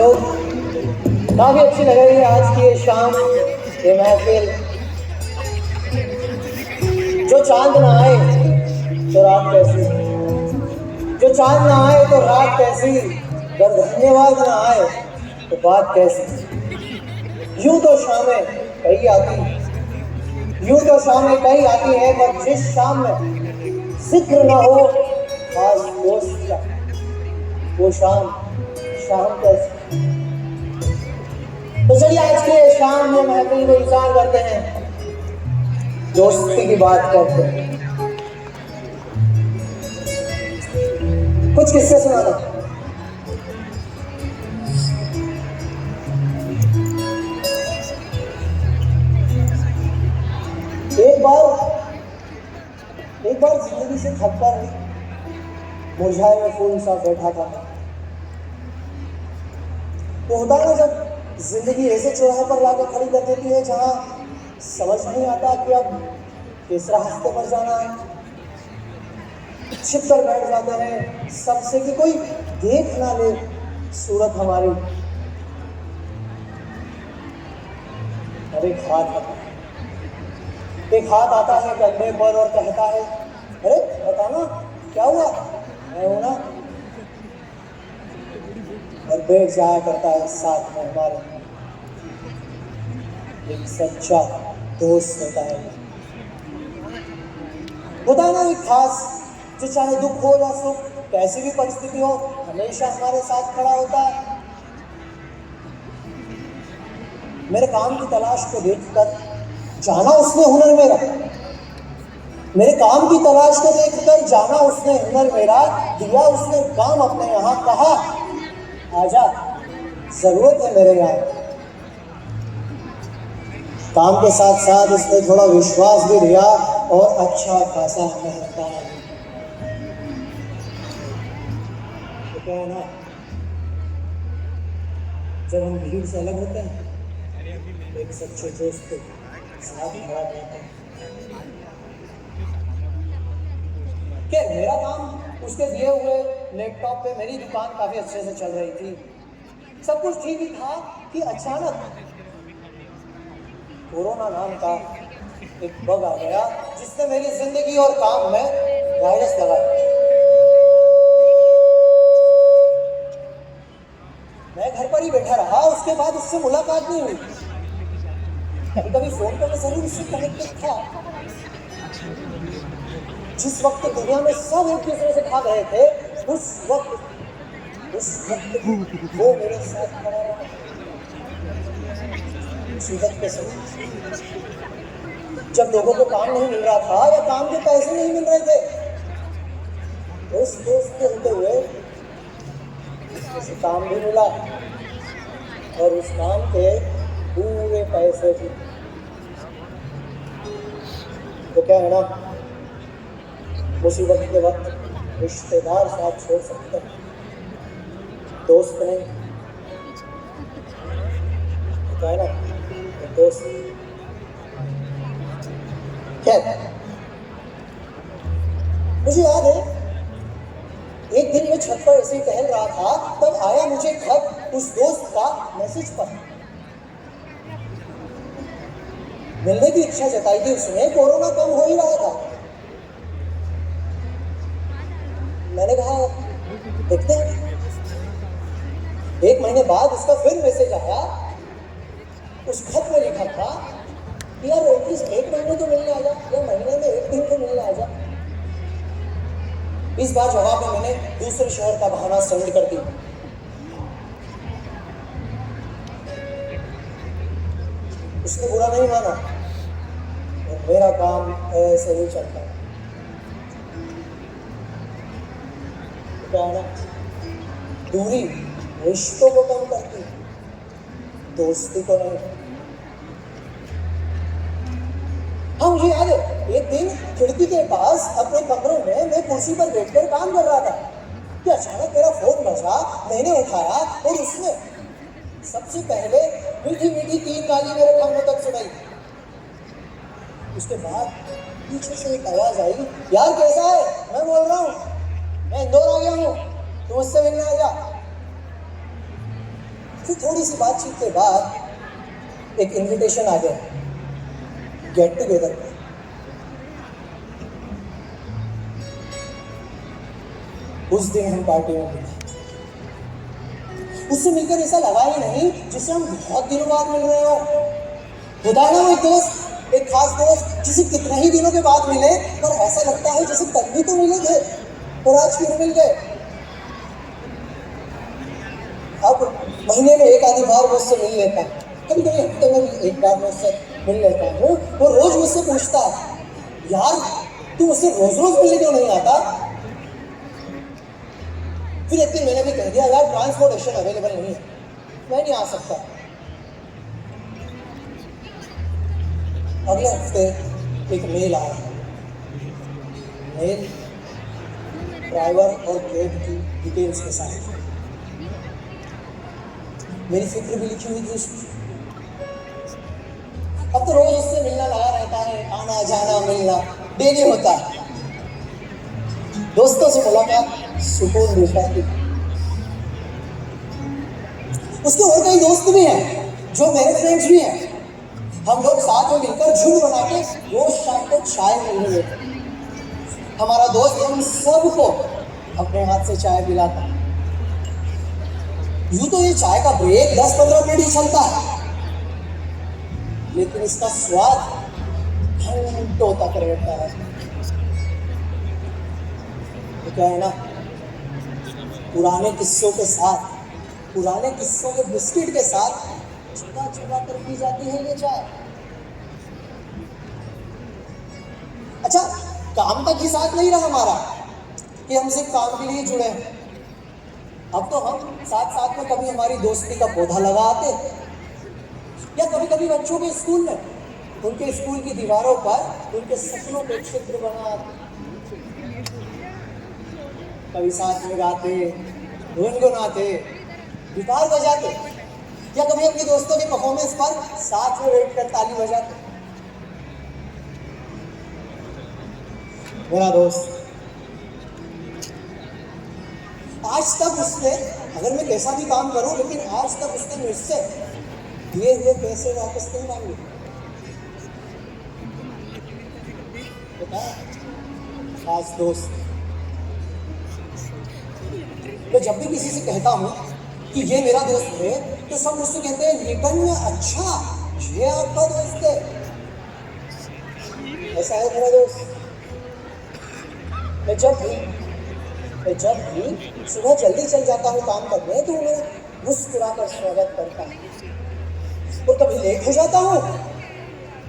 लोग, काफी अच्छी लग रही है आज की ये शाम, ये महफिल। जो चांद ना आए तो रात कैसी, जो चांद ना आए तो रात कैसी, अगर धन्यवाद ना आए तो बात कैसी। यूं तो शामें कई आती, यूं तो शामें कई आती है, पर जिस शाम में जिक्र ना हो खास दोस्त का, वो शाम शाम कैसी। तो चलिए आज के शाम में महफिल को इंतजार करते हैं, दोस्ती की बात करते हैं, कुछ किस्से सुनाना। एक बार जिंदगी से थक कर मुरझाए हुए फूल सा बैठा था। तो होता है ना, जब जिंदगी ऐसे चौराहे पर लाकर खड़ी कर देती है जहां समझ नहीं आता कि अब किस रास्ते पर जाना है। छिप कर बैठ जाते हैं सबसे कि कोई देख ना ले सूरत हमारी। अरे एक हाथ आता है कंधे पर और कहता है, अरे बताना क्या हुआ, मैं हूं ना। और बैठ जाया करता है साथ में हमारे एक सच्चा दोस्त होता है। होता है ना एक खास, जो चाहे दुख हो या सुख, कैसी भी परिस्थिति हो, हमेशा हमारे साथ खड़ा होता है। मेरे काम की तलाश को देखकर जाना उसने हुनर मेरा, मेरे काम की तलाश को देखकर जाना उसने हुनर मेरा, दिया उसने काम अपने यहाँ, कहा आजा जरूरत है मेरे यहाँ। काम के साथ साथ उसने थोड़ा विश्वास भी दिया और अच्छा खासा मेहनत। तो क्या है ना, जब हम भीड़ से अलग होते हैं एक सच्चे दोस्त के साथ खड़ा रहता है। क्या मेरा काम उसके दिए हुए लैपटॉप पे, मेरी दुकान काफी अच्छे से चल रही थी, सब कुछ ठीक ही था कि अचानक कोरोना नाम का एक बग आ गया जिसने मेरी जिंदगी और काम में वायरस लगाया। मैं घर पर ही बैठा रहा, उसके बाद उससे मुलाकात नहीं हुई। कभी कभी फोन पर मैं जरूर उससे कनेक्टेड था। जिस वक्त दुनिया में सब एक दूसरे से भाग रहे थे, उस वक्त वो मेरे साथ खड़ा रहा। मुसीबत के समय जब लोगों को काम नहीं मिल रहा था या काम के पैसे नहीं मिल रहे थे, उस दोस्त के होते हुए उसे काम भी मिला और उस काम के पूरे पैसे भी। तो क्या है ना, मुसीबत के वक्त रिश्तेदार साथ छोड़ सकते हैं, दोस्त नहीं। तो क्या है ना, दोस्त। खैर, मुझे याद है एक दिन मैं छत पर ऐसे ही टहल रहा था, तब आया मुझे खत उस दोस्त का मैसेज पर। मिलने की इच्छा जताई थी उसने, कोरोना कम हो ही रहा था। मैंने कहा देखते हैं। एक महीने बाद उसका फिर मैसेज आया। उस खत में लिखा था कि यार एटलीस्ट एक महीने तो मिलने आ जा, या महीने में एक दिन तो मिलने आ जा। इस बार जवाब में मैंने दूसरे शहर का बहाना सेंड कर दिया। उसने बुरा नहीं माना और मेरा काम ऐसे ही चलता है। क्या है ना, दूरी रिश्तों को कम करती, दोस्ती को नहीं। हाँ, मुझे याद है एक दिन खिड़की के पास अपने कमरे में मैं कुर्सी पर बैठकर काम कर रहा था कि अचानक मेरा फोन बजा। मैंने उठाया और उसने सबसे पहले मीठी मीठी 3 गाली मेरे कानों तक सुनाई। उसके बाद पीछे से एक आवाज आई, यार कैसा है? मैं बोल रहा हूँ मैं इंदौर आ गया हूँ, तू मुझसे मिलने आ जा। फिर थोड़ी सी बातचीत के बाद एक इनविटेशन आ गया गेट टुगेदर का। उस दिन हम पार्टी में मिले। उससे मिलकर ऐसा लगा ही नहीं जिससे हम बहुत दिनों बाद मिल रहे हो। खुदा ना वो एक दोस्त, एक खास दोस्त जिसे कितने ही दिनों के बाद मिले पर ऐसा लगता है जैसे कल भी तो मिले थे और आज फिर मिल गए। अब महीने में एक आधी बार मुझसे मिल लेता है, कभी कभी हफ्ते में भी एक बार मुझसे मिल लेता हूँ। वो रोज मुझसे पूछता है, यार तू मुझसे रोज रोज मिलने क्यों नहीं आता? फिर एक दिन मैंने भी कह दिया, यार ट्रांसपोर्टेशन अवेलेबल नहीं है, मैं नहीं आ सकता। अगले हफ्ते एक मेल आया। मेल ड्राइवर और कैब की डिटेल्स के साथ। मेरी फिक्र भी लिखी हुई थी उसमें। अब तो रोज उससे मिलना लगा रहता है, आना जाना मिलना डेली होता है। दोस्तों से मुलाकात सुकून देता है। उसके और कई दोस्त भी हैं जो मेरे फ्रेंड्स भी हैं। हम लोग साथ में मिलकर झुंड बना के रोज शाम को चाय मिलने लेते। हमारा दोस्त हम सबको अपने हाथ से चाय पिलाता। यूं तो ये चाय का ब्रेक 10-15 मिनट ही चलता है, लेकिन इसका स्वाद घंटों तक रहता है। तो क्या है ना, पुराने किस्सों के साथ, पुराने किस्सों के बिस्किट के साथ चुरा चुरा कर पी जाती है ये चाय। अच्छा, काम तक ही साथ नहीं रहा हमारा कि हम सिर्फ काम के लिए जुड़े हैं। अब तो हम साथ साथ में कभी हमारी दोस्ती का पौधा लगाते, या कभी कभी बच्चों के स्कूल में उनके स्कूल की दीवारों पर उनके सपनों के चित्र बनाते, कभी साथ में गाते, गुनगुनाते, गिटार बजाते, या कभी अपने दोस्तों के परफॉर्मेंस पर साथ में बैठ कर ताली बजाते। मेरा दोस्त, आज तक उसने, अगर मैं कैसा भी काम करूं, लेकिन आज तक उसने मुझसे दिए हुए पैसे वापस नहीं मांगे। खास दोस्त। मैं जब भी किसी से कहता हूं कि ये मेरा दोस्त है, तो सब मुझसे कहते हैं रिटर्न में, अच्छा ये आपका दोस्त है। ऐसा है मेरा दोस्त। मैं जब भी सुबह जल्दी चल जाता हूँ काम करने, तो मैं मुस्कुरा कर स्वागत करता हूँ। और कभी लेट हो जाता हूँ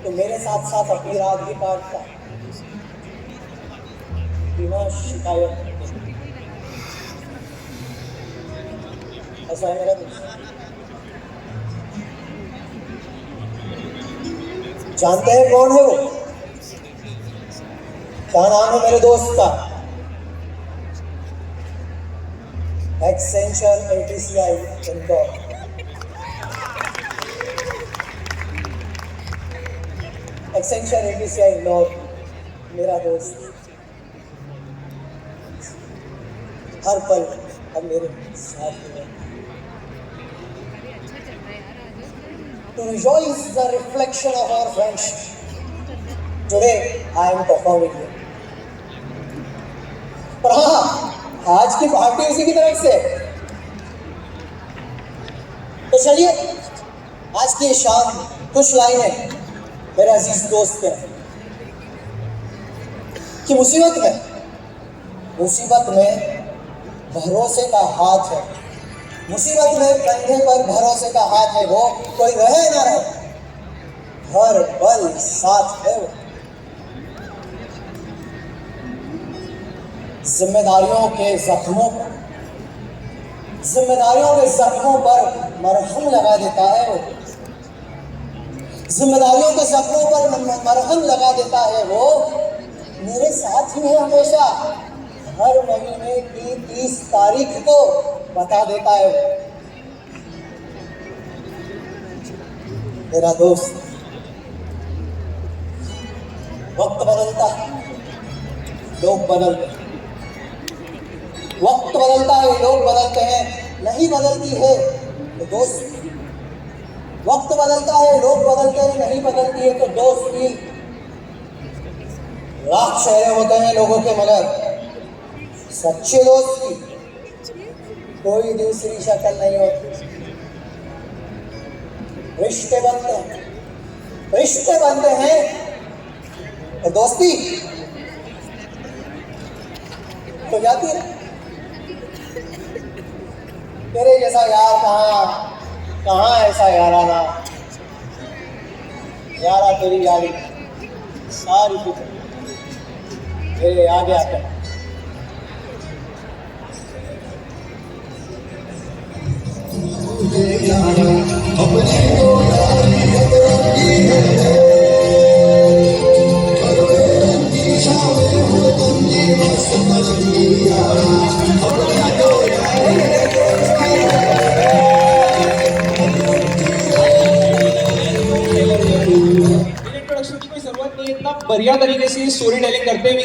तो मेरे साथ साथ अपनी रात भी काटता बिना शिकायत। ऐसा है मेरा दोस्त। जानते हैं कौन है वो? क्या नाम है मेरे दोस्त का? Accenture ATCI Indore. Accenture ATCI Indore मेरा दोस्त हर पल अब मेरे साथ है। To rejoice the reflection of our friendship, today I am performing here. पर हाँ, आज की पार्टी उसी की तरफ से। तो चलिए आज की शाम कुछ लाइनें मेरे अजीज दोस्त के कि मुसीबत में भरोसे का हाथ है। मुसीबत में कंधे पर भरोसे का हाथ है, वो कोई रहे ना रहे, हर पल साथ है वो। जिम्मेदारियों के जख्मों पर मरहम लगा देता है वो। जिम्मेदारियों के जख्मों पर मरहम लगा देता है वो। मेरे साथ ही है हमेशा, हर महीने की 30 तारीख को बता देता है वो। मेरा दोस्त, वक्त बदलता है, लोग बदलते हैं। वक्त बदलता है, लोग बदलते हैं। नहीं बदलती है दोस्त, वक्त बदलता है, लोग बदलते हैं, नहीं बदलती है तो दोस्त भी लाख चेहरे होते हैं लोगों के, मगर सच्चे दोस्त की कोई दूसरी शक्ल नहीं होती। रिश्ते बनते हैं, रिश्ते बनते हैं, और दोस्ती तो जाती है। तेरे जैसा यार कहाँ ऐसा याराना, यारा तेरी यारी सारी फिक्र मेरे आगे आकर। इंट्रोडक्शन की कोई जरूरत नहीं है, इतना बढ़िया तरीके से स्टोरी टेलिंग करते हुए